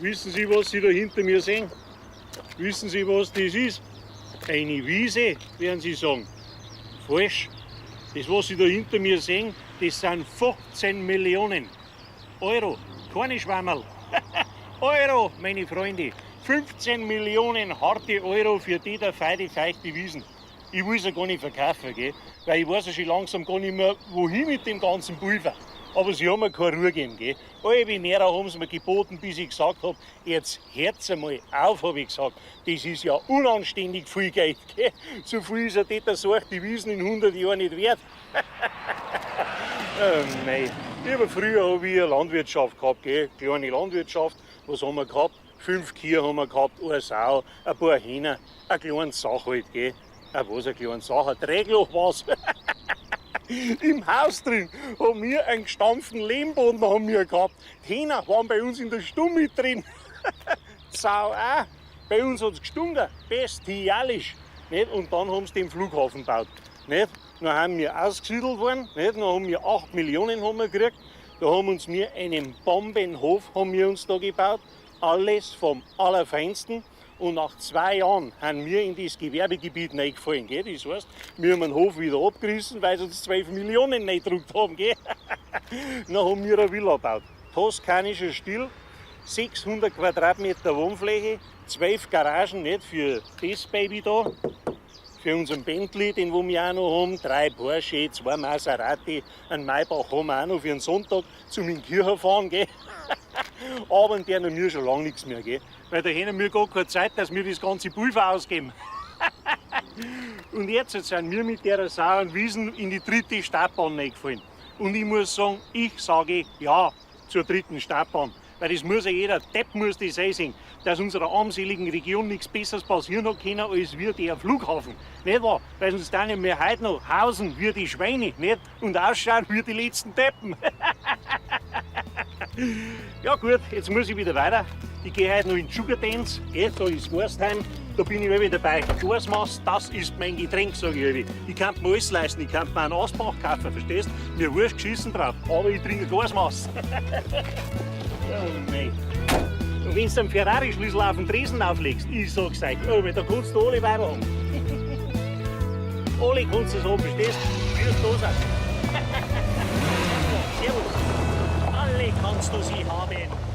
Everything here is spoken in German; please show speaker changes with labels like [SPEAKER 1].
[SPEAKER 1] Wissen Sie, was Sie da hinter mir sehen? Wissen Sie, was das ist? Eine Wiese, werden Sie sagen. Falsch. Das, was Sie da hinter mir sehen, das sind 15 Millionen Euro. Keine Schwammerl. Euro, meine Freunde. 15 Millionen harte Euro für die da feine, feuchte Wiesen. Ich will sie gar nicht verkaufen, gell? Weil ich weiß ja schon langsam gar nicht mehr, wohin mit dem ganzen Pulver. Aber sie haben mir keine Ruhe gegeben, gell? Alle Nährer haben sie mir geboten, bis ich gesagt habe, jetzt hört's einmal auf, habe ich gesagt. Das ist ja unanständig viel Geld, gell? So viel ist ja dort so die Wiesen in 100 Jahren nicht wert. Oh nein. Früher habe ich eine Landwirtschaft gehabt, gell? Kleine Landwirtschaft. Was haben wir gehabt? 5 Kühe haben wir gehabt, eine Sau, ein paar Hähner, eine kleine Sache halt, gell? Was, eine kleine Sache? Ein Trägloch was? Im Haus drin haben wir einen gestampften Lehmboden haben wir gehabt. Die Hähner waren bei uns in der Stumme drin. Die Sau auch. Bei uns hat es gestunken. Bestialisch. Nicht? Und dann haben sie den Flughafen gebaut. Nicht? Dann haben wir ausgesiedelt worden. Nicht? Dann haben wir 8 Millionen haben wir gekriegt. Da haben uns wir einen Bombenhof haben wir uns da gebaut. Alles vom Allerfeinsten. Und nach 2 Jahren haben wir in das Gewerbegebiet reingefallen. Gell? Das heißt, wir haben den Hof wieder abgerissen, weil sie uns 12 Millionen reingedruckt haben. Gell? Dann haben wir eine Villa gebaut. Toskanischer Stil, 600 Quadratmeter Wohnfläche, 12 Garagen, nicht für das Baby da. Für unseren Bentley, den wir auch noch haben, 3 Porsche, 2 Maserati, einen Maybach haben wir auch noch für einen Sonntag zum in die Kirche fahren. Gell? Aber in der haben wir schon lange nichts mehr. Gell? Weil da hätten wir gar keine Zeit, dass wir das ganze Pulver ausgeben. Und jetzt sind wir mit der Sau und Wiesen in die 3. Startbahn reingefallen. Und ich muss sagen, ich sage ja zur 3. Startbahn. Weil das muss ja jeder Depp muss das sehen, dass unserer armseligen Region nichts Besseres passieren hat können, als wir der Flughafen. Nicht wahr? Weil sonst dann wir heute noch hausen wie die Schweine, nicht? Und ausschauen wie die letzten Deppen. Ja gut, jetzt muss ich wieder weiter. Ich gehe heute noch in den Sugar Dance. Da ist Garstheim. Da bin ich wieder dabei. Glasmaß, das ist mein Getränk, sage ich. Ich kann mir alles leisten. Ich kann mir einen Ausbach kaufen, verstehst du? Mir wurscht geschissen drauf. Aber ich trinke Glasmaß. Oh nein. Und wenn du einen Ferrari-Schlüssel auf den Tresen auflegst, ich sag's euch, oh, da kannst du alle Weiber haben. Alle kannst du es haben, verstehst du? Wie es da sein. Servus. Alle kannst du sie haben.